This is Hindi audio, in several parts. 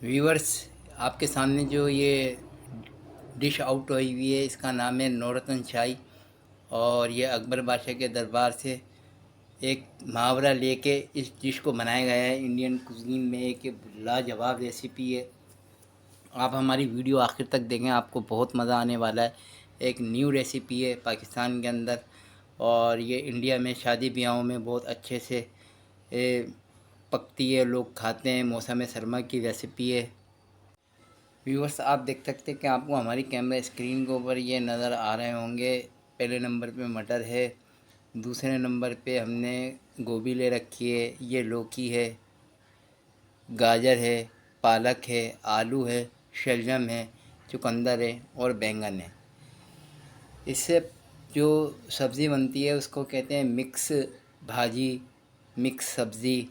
व्यूअर्स, आपके सामने जो ये डिश आउट हुई हुई है, इसका नाम है नौरतन शाही। और ये अकबर बादशाह के दरबार से एक मुहावरा लेके इस डिश को बनाया गया है। इंडियन कुजीन में एक लाजवाब रेसिपी है। आप हमारी वीडियो आखिर तक देखें, आपको बहुत मज़ा आने वाला है। एक न्यू रेसिपी है पाकिस्तान के अंदर, और ये इंडिया में शादी ब्याहों में बहुत अच्छे से पकती है, लोग खाते हैं। मौसम सरमा की रेसिपी है। व्यूअर्स, आप देख सकते हैं कि आपको हमारी कैमरा स्क्रीन के ऊपर ये नज़र आ रहे होंगे। पहले नंबर पे मटर है, दूसरे नंबर पे हमने गोभी ले रखी है, ये लौकी है, गाजर है, पालक है, आलू है, शलजम है, चुकंदर है और बैंगन है। इससे जो सब्ज़ी बनती है उसको कहते हैं मिक्स भाजी, मिक्स सब्ज़ी।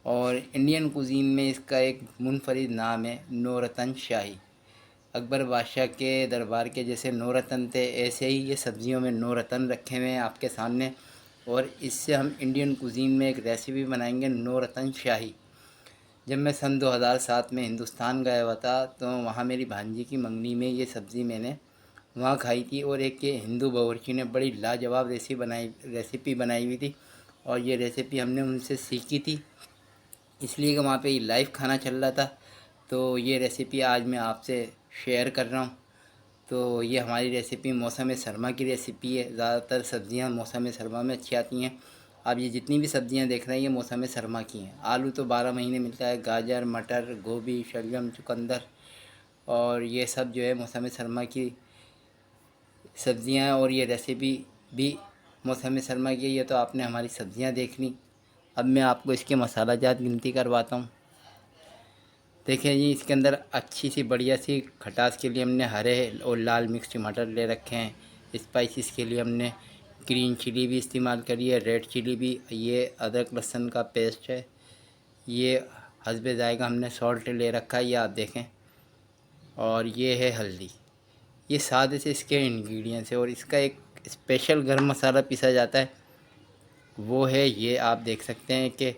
और इंडियन कुजीन में इसका एक मुनफरिद नाम है नौरतन शाही। अकबर बादशाह के दरबार के जैसे नौ रत्न थे, ऐसे ही ये सब्ज़ियों में नौ रत्न रखे हुए हैं आपके सामने। और इससे हम इंडियन कुजीन में एक रेसिपी बनाएंगे नौ रत्न शाही। जब मैं सन 2007 में हिंदुस्तान गया हुआ था, तो वहाँ मेरी भांजी की मंगनी में ये सब्ज़ी मैंने वहाँ खाई थी। और एक ये हिंदू बावर्ची ने बड़ी लाजवाब रेसिपी बनाई हुई थी, और ये रेसिपी हमने उनसे सीखी थी, इसलिए कि वहाँ पे ये लाइव खाना चल रहा था। तो ये रेसिपी आज मैं आपसे शेयर कर रहा हूँ। तो ये हमारी रेसिपी मौसम सरमा की रेसिपी है। ज़्यादातर सब्ज़ियाँ मौसम सरमा में अच्छी आती हैं। आप ये जितनी भी सब्ज़ियाँ देख रहे हैं, ये मौसम सरमा की हैं। आलू तो 12 महीने मिलता है, गाजर, मटर, गोभी, शलजम, चुकंदर, और ये सब जो है मौसम सरमा की सब्ज़ियाँ हैं। और ये रेसिपी भी मौसम सरमा की है। ये तो आपने हमारी सब्ज़ियाँ देख ली। अब मैं आपको इसके मसाला जात गिनती करवाता हूँ। देखिए जी, इसके अंदर अच्छी सी बढ़िया सी खटास के लिए हमने हरे और लाल मिक्स टमाटर ले रखे हैं। स्पाइसेस के लिए हमने ग्रीन चिली भी इस्तेमाल करी है, रेड चिली भी। ये अदरक लहसुन का पेस्ट है। ये हस्बे जायका हमने सॉल्ट ले रखा है, ये आप देखें। और ये है हल्दी। ये सादे से इसके इंग्रेडिएंट्स है। और इसका एक स्पेशल गर्म मसाला पीसा जाता है, वो है ये आप देख सकते हैं कि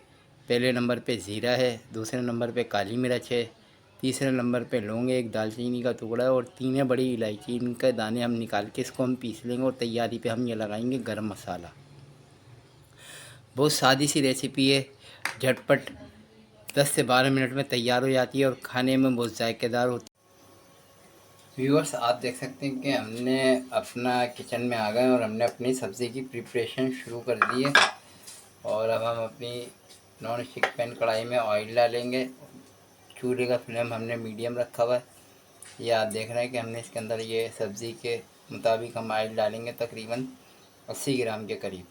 पहले नंबर पे ज़ीरा है, दूसरे नंबर पे काली मिर्च है, तीसरे नंबर पे लौंग है, एक दालचीनी का टुकड़ा है, और तीन बड़ी इलायची। इनके दाने हम निकाल के इसको हम पीस लेंगे, और तैयारी पे हम ये लगाएंगे गरम मसाला। बहुत सादी सी रेसिपी है, झटपट 10 से 12 मिनट में तैयार हो जाती है, और खाने में बहुत जायकेदार होती है। व्यूअर्स, आप देख सकते हैं कि हमने अपना किचन में आ गए और हमने अपनी सब्ज़ी की प्रिपरेशन शुरू कर दी है। और अब हम अपनी नॉन स्टिक पैन कढ़ाई में ऑयल डालेंगे। चूल्हे का फ्लेम हमने मीडियम रखा हुआ है। ये आप देख रहे हैं कि हमने इसके अंदर ये सब्ज़ी के मुताबिक हम ऑयल डालेंगे, तकरीबन 80 ग्राम के करीब।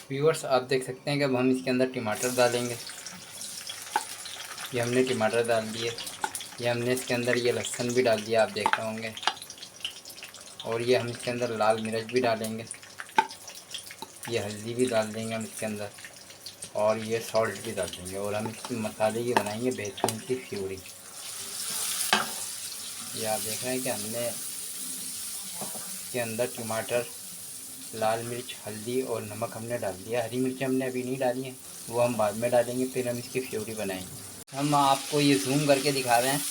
व्यूअर्स, आप देख सकते हैं कि अब हम इसके अंदर टमाटर डालेंगे। ये हमने टमाटर डाल दिए। ये हमने इसके अंदर ये लहसुन भी डाल दिया, आप देख रहे होंगे। और ये हम इसके अंदर लाल मिर्च भी डालेंगे। ये हल्दी भी डाल देंगे हम इसके अंदर, और ये सॉल्ट भी डाल देंगे। और हम इस मसाले की बनाएंगे बेहतरीन सी प्यूरी। ये आप देख रहे हैं कि हमने इसके अंदर टमाटर, लाल मिर्च, हल्दी और नमक हमने डाल दिया। हरी मिर्च हमने अभी नहीं डाली है, वो हम बाद में डालेंगे, फिर हम इसकी प्यूरी बनाएंगे। हम आपको ये जूम करके दिखा रहे हैं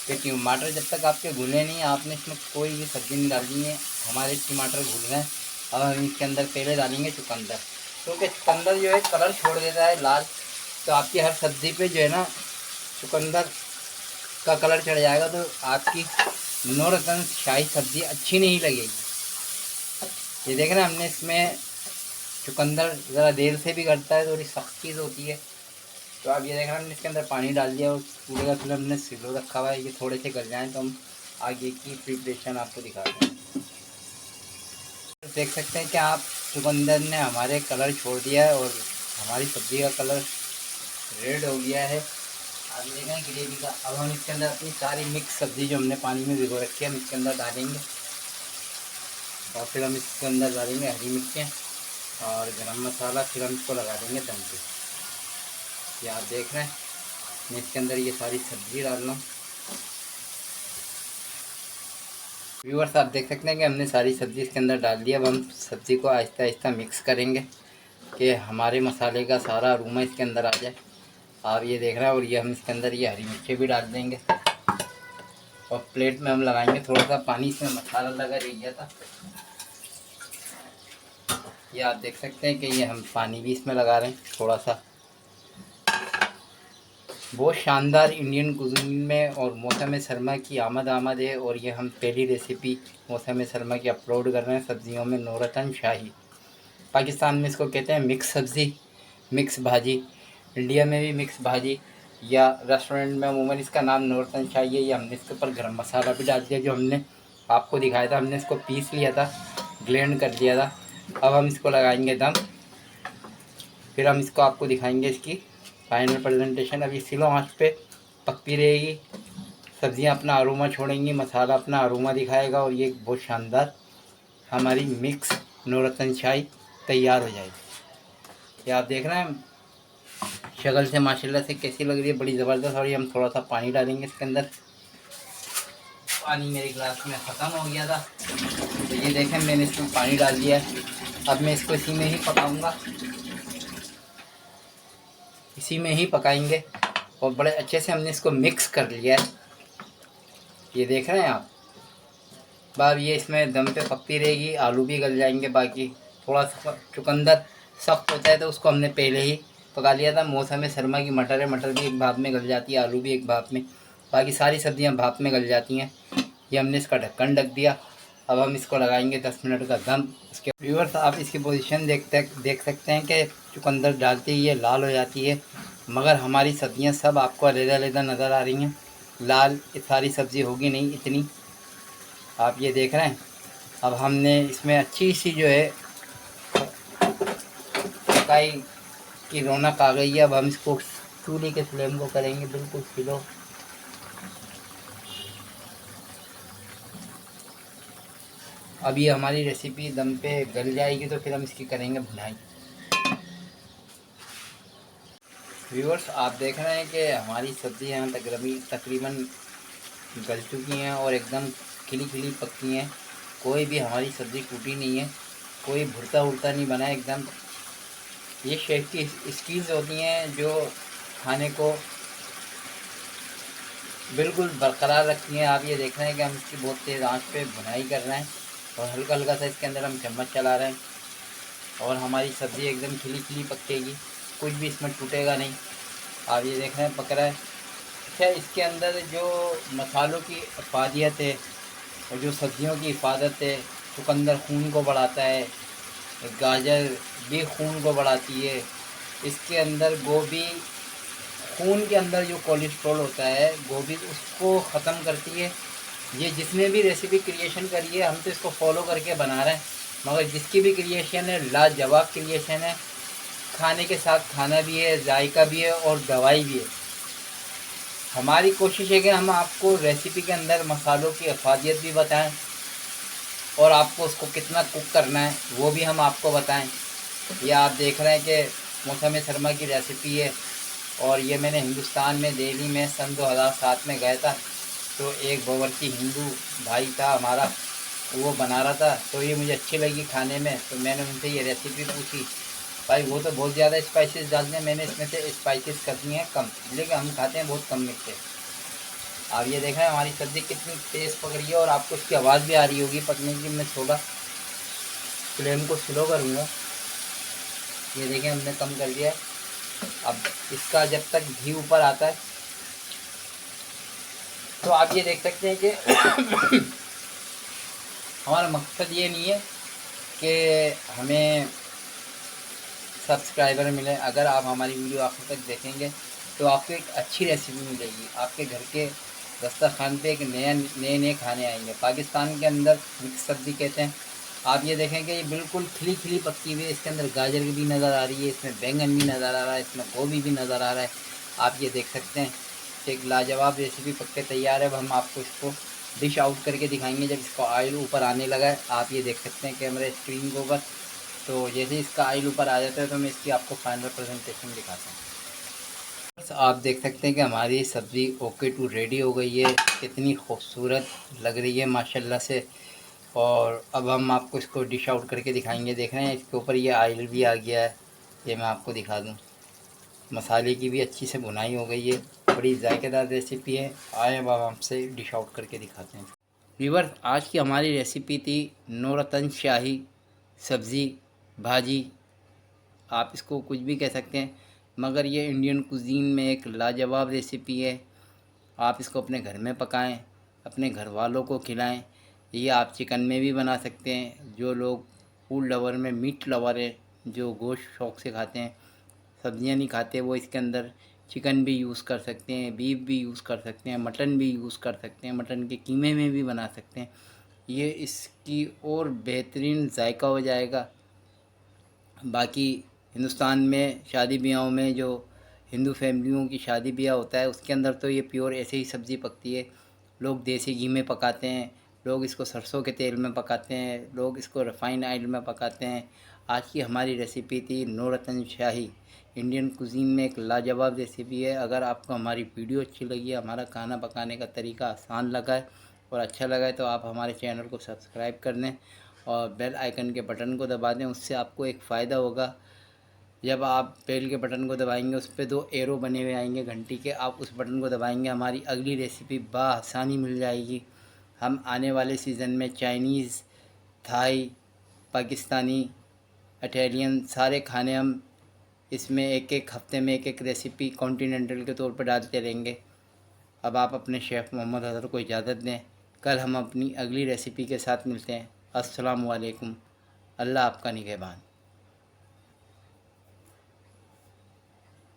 कि टमाटर जब तक आपके घुले नहीं, आपने इसमें कोई भी सब्ज़ी नहीं डालनी है। हमारे टमाटर घुल गए। अब हम इसके अंदर पहले डालेंगे चुकंदर, क्योंकि चुकंदर जो है कलर छोड़ देता है लाल। तो आपकी हर सब्ज़ी पे जो है ना, चुकंदर का कलर चढ़ जाएगा, तो आपकी नौरतन शाही सब्ज़ी अच्छी नहीं लगेगी। ये देख रहे हैं, हमने इसमें चुकंदर ज़रा देर से भी करता है, थोड़ी सख्त चीज़ होती है। तो आप ये देख रहे हैं, हमने इसके अंदर पानी डाल दिया, और पूरे का फिल्म हमने स्लो रखा हुआ है। ये थोड़े से गल जाएँ तो हम आगे की प्रिपरेशन आपको दिखाते हैं। तो देख सकते हैं कि आप चुकंदर ने हमारे कलर छोड़ दिया है, और हमारी सब्ज़ी का कलर रेड हो गया है। आप देखें ग्रेवी का। अब हम इसके अंदर अपनी सारी मिक्स सब्ज़ी जो हमने पानी में भिगो रखी है, हम इसके अंदर डालेंगे। और फिर हम इसके अंदर डालेंगे हरी मिर्चें और गरम मसाला। फिर हम इसको लगा देंगे दम पे। ये आप देख रहे हैं, मैं इसके अंदर ये सारी सब्ज़ी डाल रहा हूँ। व्यूअर्स, आप देख सकते हैं कि हमने सारी सब्ज़ी इसके अंदर डाल दी। अब हम सब्ज़ी को आहिस्ता आहिस्ता मिक्स करेंगे कि हमारे मसाले का सारा अरोमा इसके अंदर आ जाए। आप ये देख रहे हैं। और ये हम इसके अंदर ये हरी मिर्ची भी डाल देंगे और प्लेट में हम लगाएंगे। थोड़ा सा पानी इसमें मसाला लगा रह गया था, ये आप देख सकते हैं कि ये हम पानी भी इसमें लगा रहे हैं थोड़ा सा। बहुत शानदार इंडियन कुजीन में और मौसम सरमा की आमद है। और ये हम पहली रेसिपी मौसम सरमा की अपलोड कर रहे हैं सब्जियों में। नूरतन शाही, पाकिस्तान में इसको कहते हैं मिक्स सब्ज़ी, मिक्स भाजी। इंडिया में भी मिक्स भाजी या रेस्टोरेंट में अमूमन इसका नाम नूरतन शाही है। ये हमने इसके ऊपर गरम मसाला भी डाल दिया, जो हमने आपको दिखाया था। हमने इसको पीस लिया था, ब्लेंड कर लिया था। अब हम इसको लगाएंगे दम, फिर हम इसको आपको दिखाएंगे इसकी फाइनल प्रेजेंटेशन। अभी स्लो आंच पे पकती रहेगी, सब्जियां अपना अरोमा छोड़ेंगी, मसाला अपना अरोमा दिखाएगा और ये बहुत शानदार हमारी मिक्स नूरतन शाही तैयार हो जाएगी। ये आप देख रहे हैं शक्ल से माशाल्लाह से कैसी लग रही है, बड़ी ज़बरदस्त। और ये हम थोड़ा सा पानी डालेंगे इसके अंदर। पानी मेरे गिलास में ख़त्म हो गया था, तो ये देखें मैंने इसमें पानी डाल दिया है। अब मैं इसको इसी में ही पकाऊंगा, इसी में ही पकाएंगे। और बड़े अच्छे से हमने इसको मिक्स कर लिया है, ये देख रहे हैं आप। बाब ये इसमें दम पे पकती रहेगी, आलू भी गल जाएंगे। बाकी थोड़ा सा चुकंदर सख्त होता है तो उसको हमने पहले ही पका लिया था। मौसम सरमा की मटर है, मटर भी एक भाप में गल जाती है, आलू भी एक भाप में, बाकी सारी सब्जियां भाप में गल जाती हैं। ये हमने इसका ढक्कन ढक दिया। अब हम इसको लगाएंगे 10 मिनट का दम। इसके व्यूअर्स आप इसकी पोजीशन देख सकते हैं कि चुकंदर डालते ही ये लाल हो जाती है, मगर हमारी सब्जियां सब आपको अलग-अलग नज़र आ रही हैं। लाल सारी सब्ज़ी होगी नहीं इतनी, आप ये देख रहे हैं। अब हमने इसमें अच्छी सी जो है पकाई की रौनक आ गई है। अब हम इसको चूल्हे के फ्लेम को करेंगे बिल्कुल स्लो। अब ये हमारी रेसिपी दम पे गल जाएगी तो फिर हम इसकी करेंगे भुनाई। व्यूअर्स आप देख रहे हैं कि हमारी सब्ज़ी यहाँ तकरीबन गल चुकी हैं और एकदम खिली खिली पकती हैं। कोई भी हमारी सब्ज़ी टूटी नहीं है, कोई भुरता उड़ता नहीं बना है एकदम। ये शेफ़ की स्किल्स होती हैं जो खाने को बिल्कुल बरकरार रखती हैं। आप ये देख रहे हैं कि हम इसकी बहुत तेज़ आंच पे भुनाई कर रहे हैं और हल्का हल्का सा इसके अंदर हम चम्मच चला रहे हैं और हमारी सब्ज़ी एकदम खिली खिली पकेगी, कुछ भी इसमें टूटेगा नहीं। आप ये देख रहे हैं पक रहा है। अच्छा, इसके अंदर जो मसालों की अफादियत है और जो सब्जियों की हिफाजत है, चुकंदर खून को बढ़ाता है, गाजर भी खून को बढ़ाती है, इसके अंदर गोभी खून के अंदर जो कोलेस्ट्रॉल होता है गोभी उसको ख़त्म करती है। ये जिसने भी रेसिपी क्रिएशन करी है हम तो इसको फॉलो करके बना रहे हैं, मगर जिसकी भी क्रिएशन है लाजवाब क्रिएशन है। खाने के साथ खाना भी है, जायका भी है और दवाई भी है। हमारी कोशिश है कि हम आपको रेसिपी के अंदर मसालों की अफादियत भी बताएं और आपको उसको कितना कुक करना है वो भी हम आपको बताएं। ये आप देख रहे हैं कि मौसम सरमा की रेसिपी है और ये मैंने हिंदुस्तान में दिल्ली में सन 2007 में गया था, तो एक बावर्ची हिंदू भाई था हमारा, वो बना रहा था, तो ये मुझे अच्छी लगी खाने में, तो मैंने उनसे ये रेसिपी पूछी। भाई वो तो बहुत ज़्यादा स्पाइसेस डालते हैं, मैंने इसमें से स्पाइसेस कर दिए हैं कम, लेकिन हम खाते हैं बहुत कम मिर्च। आप ये देखें हमारी सब्ज़ी कितनी तेज़ पक रही है और आपको इसकी आवाज़ भी आ रही होगी पकने की। मैं थोड़ा फ्लेम को स्लो करूँगा। ये देखें हमने कम कर दिया है। अब इसका जब तक घी ऊपर आता है तो आप ये देख सकते हैं कि हमारा मकसद ये नहीं है कि हमें सब्सक्राइबर मिले। अगर आप हमारी वीडियो आखिर तक देखेंगे तो आपको एक अच्छी रेसिपी मिलेगी, आपके घर के दस्तरखान पे एक नए खाने आएंगे। पाकिस्तान के अंदर मिक्स सब्ज़ी कहते हैं। आप ये देखें कि ये बिल्कुल खिली खिली पकती हुई है, इसके अंदर गाजर भी नज़र आ रही है, इसमें बैंगन भी नज़र आ रहा है, इसमें गोभी भी नज़र आ रहा है। आप ये देख सकते हैं कि एक लाजवाब रेसिपी पक के तैयार है। अब हम आपको इसको डिश आउट करके दिखाएंगे जब इसका ऑयल ऊपर आने लगा है। आप ये देख सकते हैं कैमरे स्क्रीन के ऊपर, तो जैसे इसका ऑयल ऊपर आ जाता है तो मैं इसकी आपको फाइनल प्रेजेंटेशन दिखाता हूँ। आप देख सकते हैं कि हमारी सब्ज़ी ओके टू रेडी हो गई है, कितनी खूबसूरत लग रही है माशाल्लाह से। और अब हम आपको इसको डिश आउट करके दिखाएंगे। देख रहे हैं इसके ऊपर ये ऑयल भी आ गया है, ये मैं आपको दिखा दूँ। मसाले की भी अच्छी से भुनाई हो गई है। बड़ी जायकेदार रेसिपी है। आए अब आपसे डिश आउट करके दिखाते हैं। व्यूअर्स, आज की हमारी रेसिपी थी नौरतन शाही सब्ज़ी भाजी। आप इसको कुछ भी कह सकते हैं, मगर ये इंडियन कुजीन में एक लाजवाब रेसिपी है। आप इसको अपने घर में पकाएं, अपने घर वालों को खिलाएं। ये आप चिकन में भी बना सकते हैं। जो लोग फूड लवर में मीट लवर है, जो गोश्त शौक़ से खाते हैं, सब्जियां नहीं खाते, वो इसके अंदर चिकन भी यूज़ कर सकते हैं, बीफ भी यूज़ कर सकते हैं, मटन भी यूज़ कर सकते हैं, मटन के कीमे में भी बना सकते हैं। ये इसकी और बेहतरीन जायका हो जाएगा। बाकी हिंदुस्तान में शादी ब्याहों में जो हिंदू फैमिलियों की शादी ब्याह होता है, उसके अंदर तो ये प्योर ऐसे ही सब्ज़ी पकती है। लोग देसी घी में पकाते हैं, लोग इसको सरसों के तेल में पकाते हैं, लोग इसको रिफाइंड ऑयल में पकाते हैं। आज की हमारी रेसिपी थी नौरतन शाही। इंडियन कुजीन में एक लाजवाब रेसिपी है। अगर आपको हमारी वीडियो अच्छी लगी है, हमारा खाना पकाने का तरीका आसान लगा है और अच्छा लगा है, तो आप हमारे चैनल को सब्सक्राइब कर दें और बेल आइकन के बटन को दबा दें। उससे आपको एक फ़ायदा होगा, जब आप बेल के बटन को दबाएंगे उस पर 2 एरो बने हुए आएंगे घंटी के, आप उस बटन को दबाएंगे, हमारी अगली रेसिपी बआसानी मिल जाएगी। हम आने वाले सीज़न में चाइनीज़, थाई, पाकिस्तानी, इटालियन सारे खाने हम इसमें एक एक हफ्ते में एक एक रेसिपी कॉन्टिनेंटल के तौर पर डालते रहेंगे। अब आप अपने शेफ़ मोहम्मद हज़र को इजाज़त दें। कल हम अपनी अगली रेसिपी के साथ मिलते हैं। अस्सलामु अलैकुम। अल्लाह आपका निगहबान।